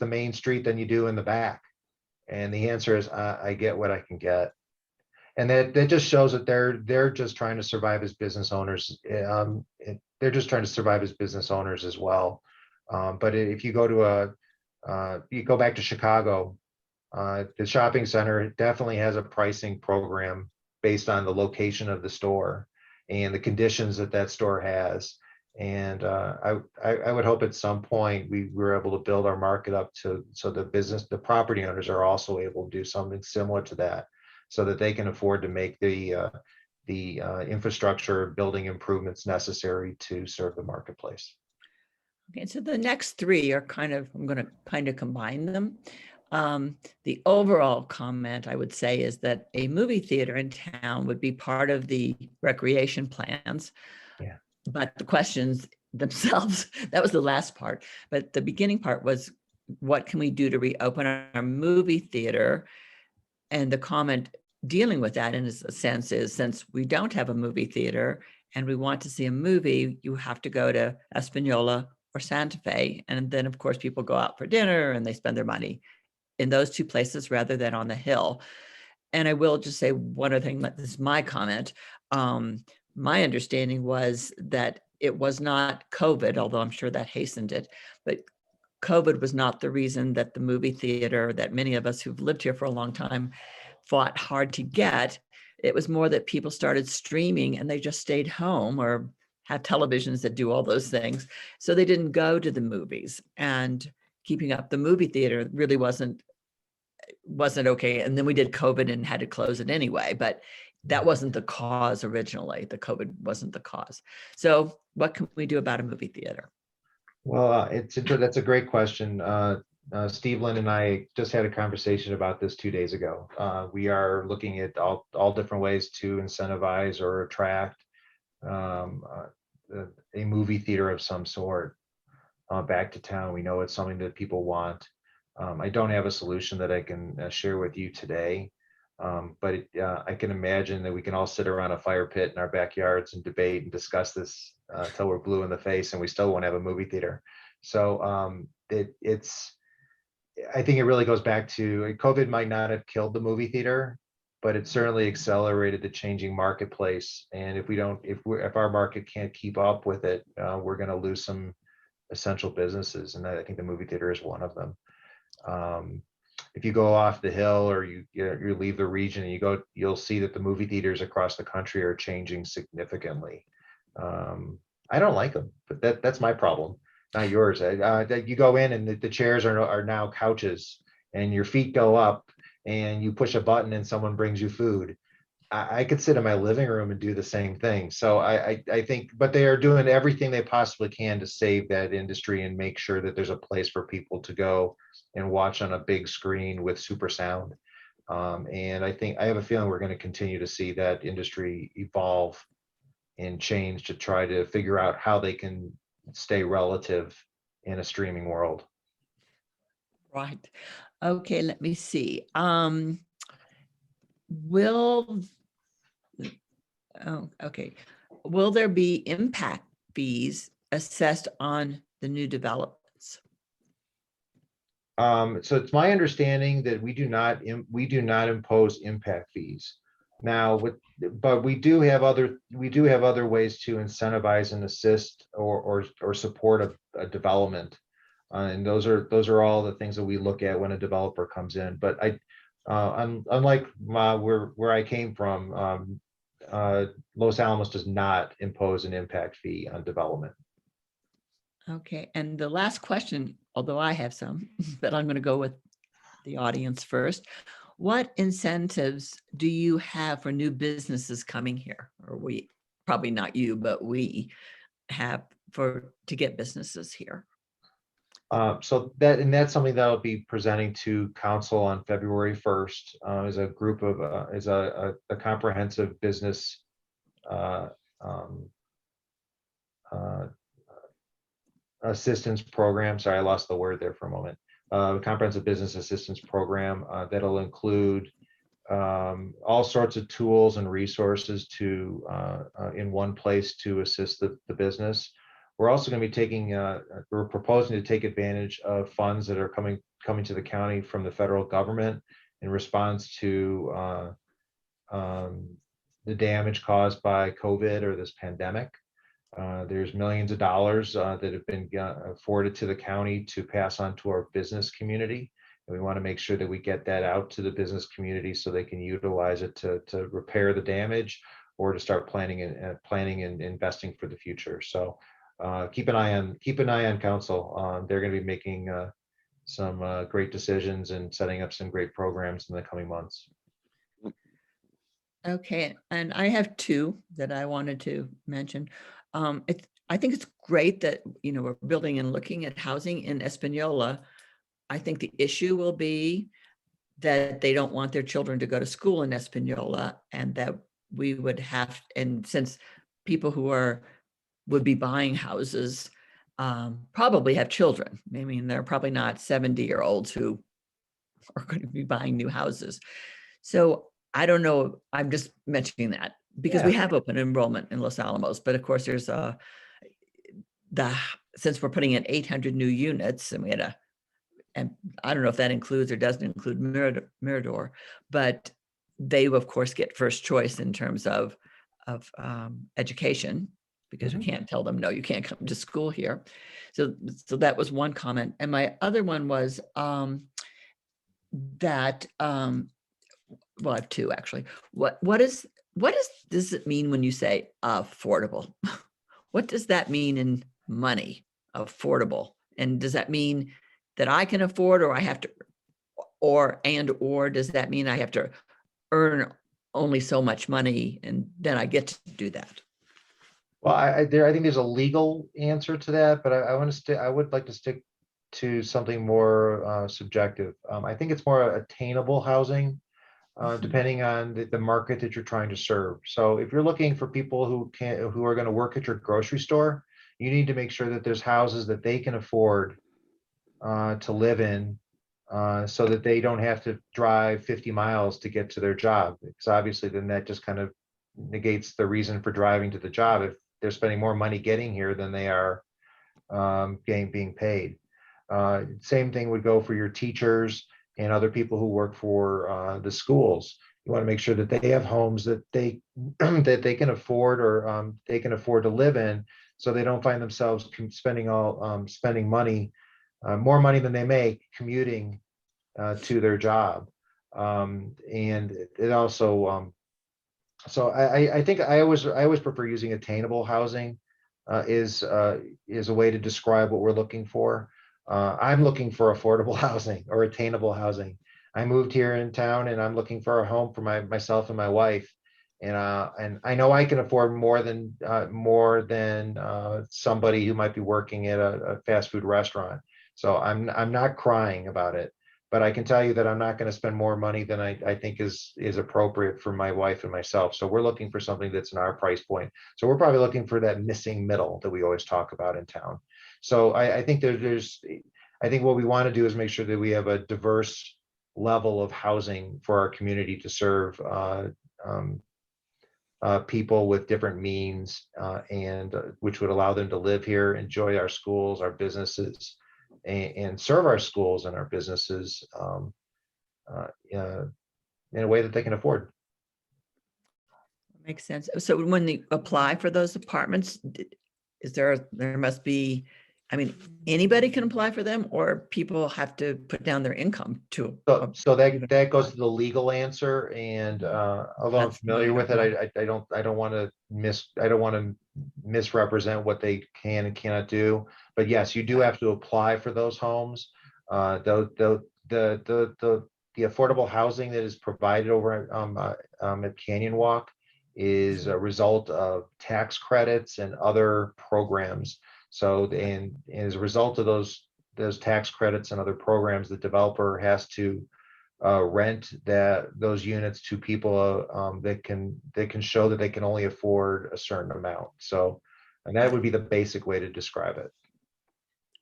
Speaker 1: main street than you do in the back? And the answer is, I get what I can get. And that just shows that they're just trying to survive as business owners. They're just trying to survive as business owners as well. But if you go to you go back to Chicago, the shopping center definitely has a pricing program based on the location of the store and the conditions that store has. And I would hope at some point we were able to build our market up to, so the property owners are also able to do something similar to that, so that they can afford to make the infrastructure building improvements necessary to serve the marketplace.
Speaker 2: Okay, so the next three are kind of, I'm going to kind of combine them. The overall comment I would say is that a movie theater in town would be part of the recreation plans.
Speaker 1: Yeah.
Speaker 2: But the questions themselves, that was the last part. But the beginning part was, what can we do to reopen our movie theater? And the comment dealing with that in a sense is, since we don't have a movie theater and we want to see a movie, you have to go to Espanola or Santa Fe. And then, of course, people go out for dinner and they spend their money in those two places rather than on the hill. And I will just say one other thing, this is my comment. My understanding was that it was not COVID, although I'm sure that hastened it, but COVID was not the reason that the movie theater that many of us who've lived here for a long time fought hard to get. It was more that people started streaming and they just stayed home or have televisions that do all those things. So they didn't go to the movies, and keeping up the movie theater really wasn't okay. And then we did COVID and had to close it anyway, but that wasn't the cause originally. The COVID wasn't the cause. So what can we do about a movie theater?
Speaker 1: Well, that's a great question. Steve Lynn and I just had a conversation about this 2 days ago. We are looking at all different ways to incentivize or attract um, a movie theater of some sort back to town. We know it's something that people want. I don't have a solution that I can share with you today, but I can imagine that we can all sit around a fire pit in our backyards and debate and discuss this till we're blue in the face, and we still won't have a movie theater. So I think it really goes back to, COVID might not have killed the movie theater, but it certainly accelerated the changing marketplace. And if our market can't keep up with it, we're going to lose some essential businesses, and I think the movie theater is one of them. If you go off the hill or you leave the region and you'll see that the movie theaters across the country are changing significantly. I don't like them, but that's my problem, not yours. You go in and the chairs are now couches, and your feet go up and you push a button and someone brings you food. I could sit in my living room and do the same thing. So I think, but they are doing everything they possibly can to save that industry and make sure that there's a place for people to go and watch on a big screen with super sound. And I have a feeling we're going to continue to see that industry evolve and change to try to figure out how they can stay relative in a streaming world.
Speaker 2: Right. Okay, let me see. Will okay. Will there be impact fees assessed on the new developments?
Speaker 1: So it's my understanding that we do not impose impact fees. Now, but we do have other ways to incentivize and assist or support a development. And those are all the things that we look at when a developer comes in. But unlike where I came from, Los Alamos does not impose an impact fee on development.
Speaker 2: Okay, and the last question, although I have some, but I'm going to go with the audience first. What incentives do you have for new businesses coming here? Or we, probably not you, but we have to get businesses here?
Speaker 1: So that's something that I'll be presenting to council on February 1st as a group of as a comprehensive business assistance program. Sorry, I lost the word there for a moment. Comprehensive business assistance program that'll include all sorts of tools and resources to in one place to assist the business. We're also going to be we're proposing to take advantage of funds that are coming to the county from the federal government in response to the damage caused by COVID or this pandemic. There's millions of dollars that have been afforded to the county to pass on to our business community. And we want to make sure that we get that out to the business community so they can utilize it to repair the damage or to start planning and investing for the future. So keep an eye on council. They're going to be making some great decisions and setting up some great programs in the coming months.
Speaker 2: Okay, and I have two that I wanted to mention. I think it's great that, we're building and looking at housing in Espanola. I think the issue will be that they don't want their children to go to school in Espanola, and that we would have, and since people who would be buying houses probably have children. I mean, they're probably not 70-year-olds who are going to be buying new houses. So I don't know. I'm just mentioning that because we
Speaker 1: Yeah.
Speaker 2: have open enrollment in Los Alamos, but of course there's since we're putting in 800 new units, and and I don't know if that includes or doesn't include Mirador, but they of course get first choice in terms of education, because we can't tell them, no, you can't come to school here. So that was one comment. And my other one was that well, I have two actually. What does it mean when you say affordable? What does that mean in money, affordable? And does that mean that I can afford, or I have to, or does that mean I have to earn only so much money and then I get to do that?
Speaker 1: Well, I think there's a legal answer to that, but I would like to stick to something more subjective. I think it's more attainable housing, depending on the market that you're trying to serve. So if you're looking for people who are going to work at your grocery store, you need to make sure that there's houses that they can afford to live in, so that they don't have to drive 50 miles to get to their job. Because obviously then that just kind of negates the reason for driving to the job if they're spending more money getting here than they are being paid. Same thing would go for your teachers and other people who work for the schools. You want to make sure that they have homes that they that they can afford, or they can afford to live in, so they don't find themselves spending money, more money than they make, commuting to their job. And it also so I think I always prefer using attainable housing is a way to describe what we're looking for. I'm looking for affordable housing or attainable housing. I moved here in town and I'm looking for a home for myself and my wife. And I know I can afford more than somebody who might be working at a fast food restaurant. So I'm not crying about it, but I can tell you that I'm not going to spend more money than I think is appropriate for my wife and myself. So we're looking for something that's in our price point. So we're probably looking for that missing middle that we always talk about in town. So I think I think what we want to do is make sure that we have a diverse level of housing for our community to serve people with different means, and which would allow them to live here, enjoy our schools, our businesses, and serve our schools and our businesses in a way that they can afford.
Speaker 2: Makes sense. So when they apply for those apartments, there must be, I mean, anybody can apply for them, or people have to put down their income to.
Speaker 1: So that goes to the legal answer, and although I'm familiar with it, I don't want to misrepresent what they can and cannot do. But yes, you do have to apply for those homes. The affordable housing that is provided over at Canyon Walk is a result of tax credits and other programs. So, and as a result of those tax credits and other programs, the developer has to rent those units to people that can show that they can only afford a certain amount. So, and that would be the basic way to describe it.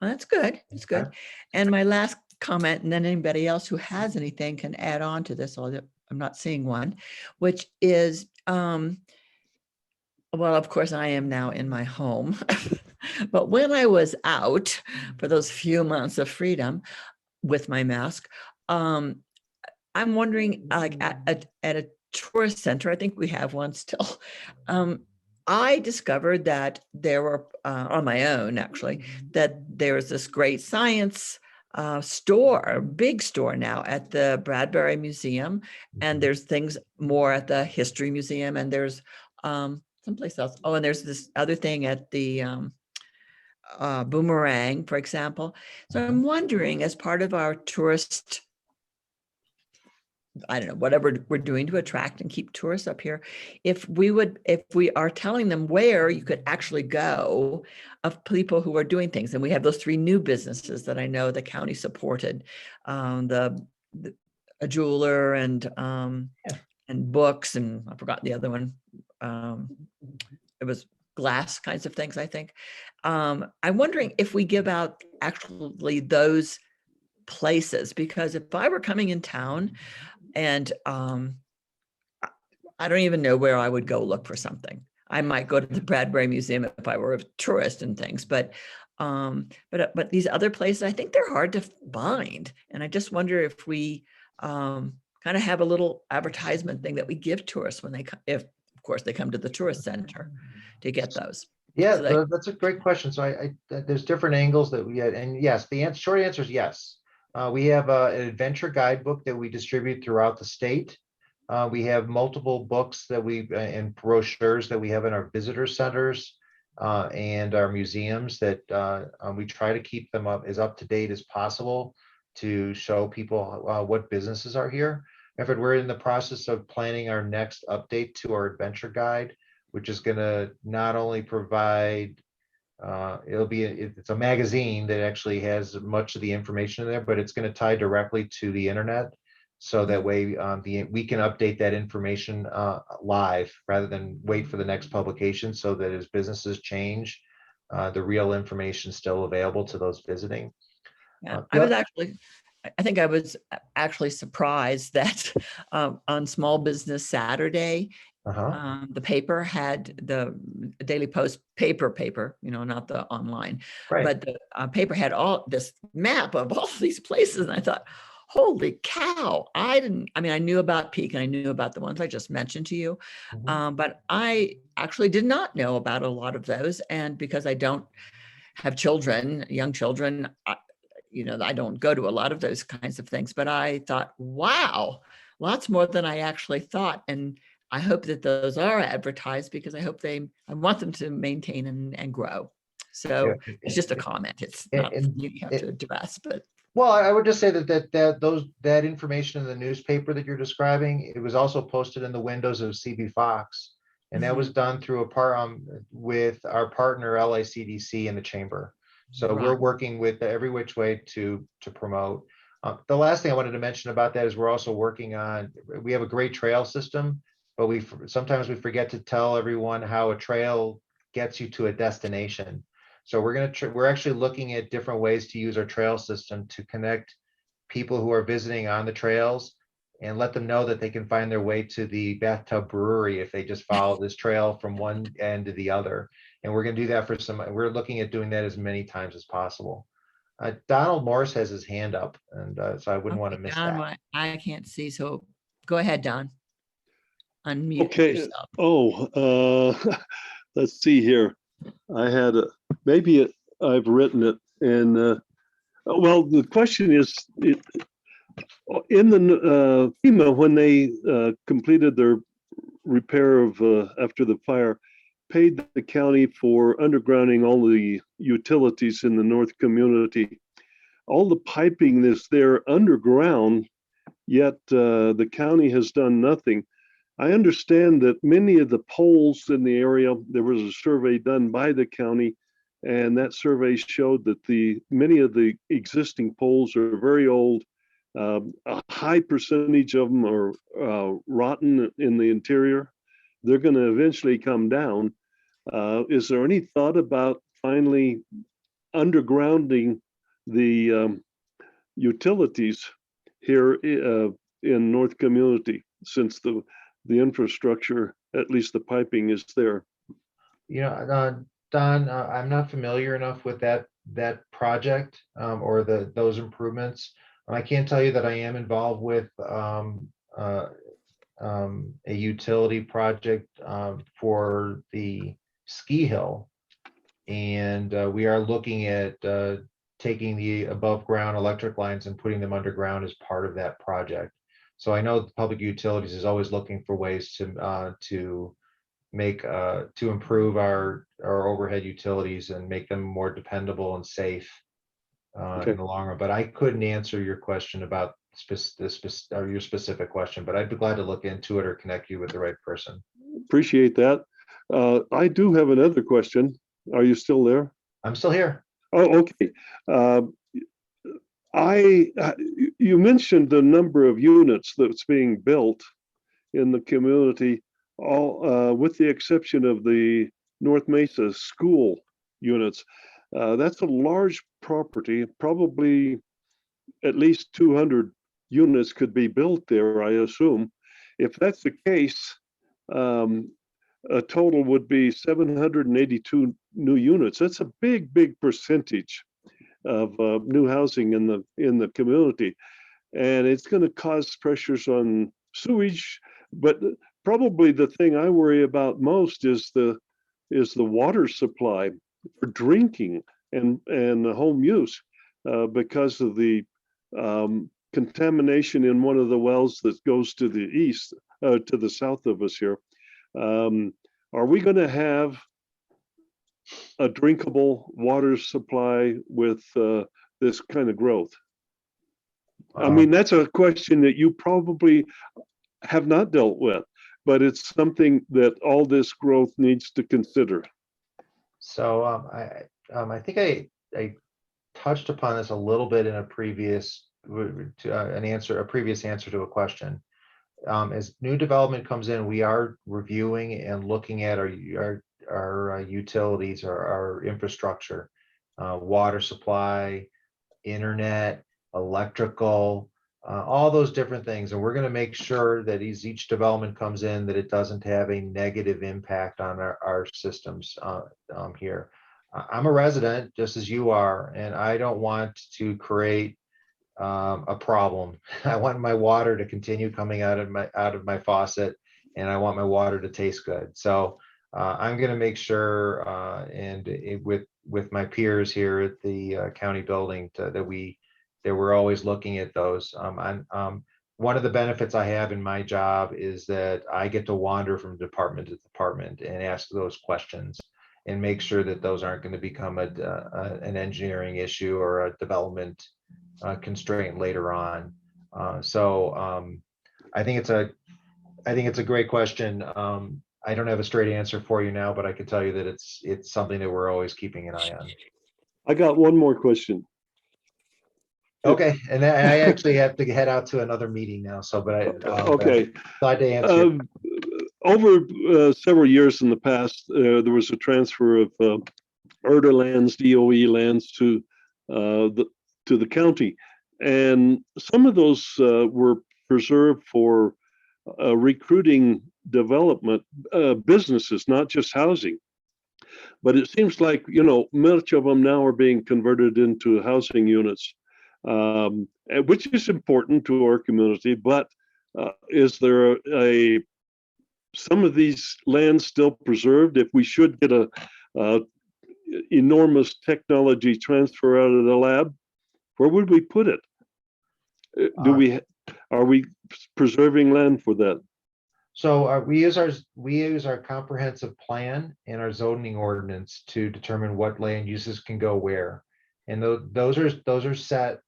Speaker 2: Well, that's good. That's good.
Speaker 1: Okay.
Speaker 2: And my last comment, and then anybody else who has anything can add on to this, although I'm not seeing one, which is, well, of course, I am now in my home. But when I was out for those few months of freedom with my mask, I'm wondering, like at a tourist center, I think we have one still. I discovered that there were, on my own actually, that there was this great science store, big store now at the Bradbury Museum, and there's things more at the History Museum, and there's someplace else. Oh, and there's this other thing at the Boomerang, for example. So I'm wondering, as part of our tourist, I don't know, whatever we're doing to attract and keep tourists up here, if we are telling them where you could actually go of people who are doing things. And we have those 3 new businesses that I know the county supported, the a jeweler and books, and I forgot the other one. It was glass kinds of things, I think. I'm wondering if we give out actually those places, because if I were coming in town and I don't even know where I would go look for something. I might go to the Bradbury Museum if I were a tourist and things, but these other places, I think they're hard to find. And I just wonder if we kind of have a little advertisement thing that we give tourists when they come, if of course they come to the tourist center to get those.
Speaker 1: Yeah,
Speaker 2: So
Speaker 1: that's a great question. So there's different angles that we get, and yes, the short answer is yes. We have an adventure guidebook that we distribute throughout the state. We have multiple books that and brochures that we have in our visitor centers and our museums that we try to keep them up to date as possible to show people what businesses are here. In fact, we're in the process of planning our next update to our adventure guide, which is going to not only provide, it's a magazine that actually has much of the information in there, but it's going to tie directly to the internet. So that way we can update that information live rather than wait for the next publication, so that as businesses change, the real information is still available to those visiting.
Speaker 2: yeah, I think I was actually surprised that on Small Business Saturday, the paper had the Daily Post paper, not the online,
Speaker 1: Right.
Speaker 2: but the paper had all this map of all these places. And I thought, holy cow, I knew about Peak and I knew about the ones I just mentioned to you. But I actually did not know about a lot of those. And because I don't have children, young children, I don't go to a lot of those kinds of things, but I thought, wow, lots more than I actually thought. And I hope that those are advertised, because I want them to maintain and grow. So it's just a comment. It's not you have to address, but.
Speaker 1: Well, I would just say that information in the newspaper that you're describing, it was also posted in the windows of CB Fox. And that was done through with our partner LACDC and the chamber. So we're working with every which way to promote. The last thing I wanted to mention about that is we're also working on, we have a great trail system, but sometimes we forget to tell everyone how a trail gets you to a destination. So we're actually looking at different ways to use our trail system to connect people who are visiting on the trails and let them know that they can find their way to the Bathtub Brewery if they just follow this trail from one end to the other. And we're going to do that we're looking at doing that as many times as possible. Donald Morris has his hand up, and so I wouldn't want to miss
Speaker 2: Don,
Speaker 1: that.
Speaker 2: I can't see, so go ahead, Don. Unmute yourself.
Speaker 3: Let's see here. I had I've written it, and well, the question is, in the FEMA, when they completed their repair of after the fire, paid the county for undergrounding all the utilities in the north community. All the piping is there underground, yet the county has done nothing. I understand that many of the poles in the area, there was a survey done by the county, and that survey showed that many of the existing poles are very old. A high percentage of them are rotten in the interior. They're going to eventually come down. Is there any thought about finally undergrounding the utilities here in North Community, since the infrastructure, at least the piping, is there?
Speaker 1: Don, I'm not familiar enough with that project or those improvements. I can tell you that I am involved with a utility project for the ski hill, and we are looking at taking the above ground electric lines and putting them underground as part of that project. So I know the public utilities is always looking for ways to to improve our overhead utilities and make them more dependable and safe
Speaker 3: Okay.
Speaker 1: in the long run. But I couldn't answer your question about your specific question, but I'd be glad to look into it or connect you with the right person.
Speaker 3: Appreciate that. I do have another question. Are you still there?
Speaker 1: I'm still here.
Speaker 3: Oh, okay. Uh, you mentioned the number of units that's being built in the community, all with the exception of the North Mesa school units. That's a large property, probably at least 200 units could be built there, I assume. If that's the case, a total would be 782 new units. That's a big percentage of new housing in the community, and it's going to cause pressures on sewage. But probably the thing I worry about most is the water supply for drinking and home use, because of the contamination in one of the wells that goes to the east, to the south of us here. Are we going to have a drinkable water supply with this kind of growth? I mean, that's a question that you probably have not dealt with, but it's something that all this growth needs to consider.
Speaker 1: So I think I touched upon this a little bit in a previous answer to a question. As new development comes in, we are reviewing and looking at our utilities, our infrastructure, water supply, internet, electrical, all those different things. And we're going to make sure that as each development comes in, that it doesn't have a negative impact on our systems here. I'm a resident, just as you are, and I don't want to create a problem. I want my water to continue coming out of my faucet, and I want my water to taste good. So I'm going to make sure, with my peers here at the county building, that we're always looking at those. One of the benefits I have in my job is that I get to wander from department to department and ask those questions and make sure that those aren't going to become an engineering issue or a development constraint later on. I think it's a great question. I don't have a straight answer for you now, but I can tell you that it's something that we're always keeping an eye on.
Speaker 3: I got one more question.
Speaker 1: Okay, and I actually have to head out to another meeting now. So, but
Speaker 3: Okay.
Speaker 1: glad to answer.
Speaker 3: Over several years in the past, there was a transfer of ERDA lands, DOE lands to the county, and some of those were preserved for recruiting development businesses, not just housing. But it seems like, much of them now are being converted into housing units, which is important to our community. But is there some of these lands still preserved? If we should get a enormous technology transfer out of the lab, where would we put it? Are we preserving land for that?
Speaker 1: So we use our comprehensive plan and our zoning ordinance to determine what land uses can go where, and those are set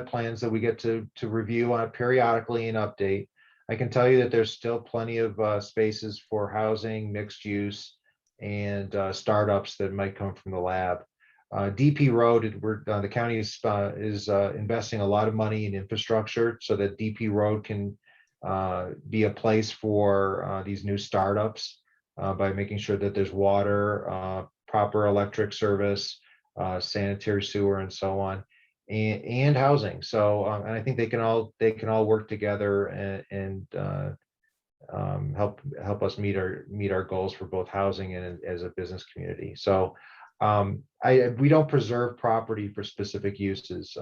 Speaker 1: plans that we get to review on periodically and update. I can tell you that there's still plenty of spaces for housing, mixed use, and startups that might come from the lab. DP Road, the county is investing a lot of money in infrastructure so that DP Road can be a place for these new startups by making sure that there's water, proper electric service, sanitary sewer, and so on, and housing. So, and I think they can all work together and help us meet our goals for both housing and as a business community. So we don't preserve property for specific uses.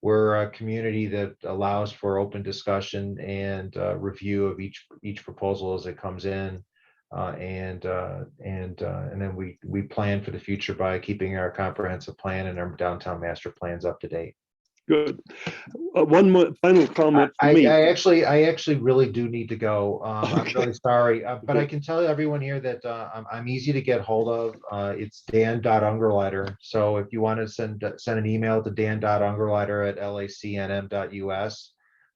Speaker 1: We're a community that allows for open discussion and review of each proposal as it comes in, and then we plan for the future by keeping our comprehensive plan and our downtown master plans up to date.
Speaker 3: Good. One more final comment
Speaker 1: I,
Speaker 3: from me.
Speaker 1: I actually really do need to go. I'm
Speaker 3: Okay.
Speaker 1: really sorry, but I
Speaker 3: Okay.
Speaker 1: can tell everyone here that I'm easy to get hold of. It's dan.ungerleider. So if you want to send an email to dan.ungerleider@lacnm.us,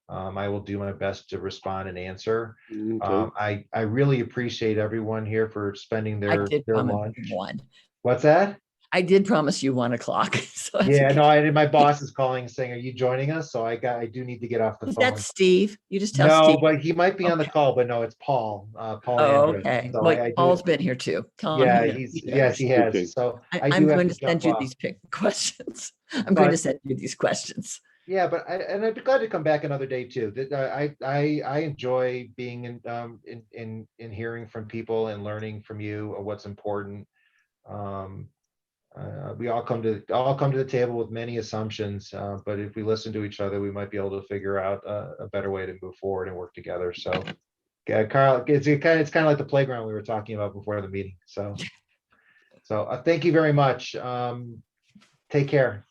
Speaker 1: I will do my best to respond and answer.
Speaker 3: Okay.
Speaker 1: I really appreciate everyone here for spending
Speaker 2: I
Speaker 1: their
Speaker 2: did promise
Speaker 1: lunch.
Speaker 2: you one.
Speaker 1: What's that?
Speaker 2: I did promise you 1 o'clock. So that's
Speaker 1: Yeah,
Speaker 2: okay.
Speaker 1: no, my boss is calling saying, "Are you joining us?" So I do need to get off the
Speaker 2: Is that
Speaker 1: phone.
Speaker 2: Steve? You just tell
Speaker 1: No,
Speaker 2: Steve.
Speaker 1: but he might be on the
Speaker 2: Okay.
Speaker 1: call, but no, it's Paul, Paul
Speaker 2: Oh,
Speaker 1: Andrews.
Speaker 2: okay.
Speaker 1: So
Speaker 2: Well,
Speaker 1: I do,
Speaker 2: Paul's been here too. Tell him
Speaker 1: yeah,
Speaker 2: he
Speaker 1: yes, he
Speaker 3: Okay.
Speaker 1: has. So I
Speaker 2: I'm
Speaker 1: do have
Speaker 2: going
Speaker 1: to
Speaker 2: to send
Speaker 1: jump
Speaker 2: you
Speaker 1: off.
Speaker 2: these questions. I'm going to
Speaker 1: But
Speaker 2: send you these questions.
Speaker 1: yeah, but I'd be glad to come back another day too. That I enjoy being in hearing from people and learning from you of what's important. Um, we all come to the table with many assumptions, but if we listen to each other, we might be able to figure out a better way to move forward and work together. So, yeah, Carl, it's kind of like the playground we were talking about before the meeting. So thank you very much. Take care.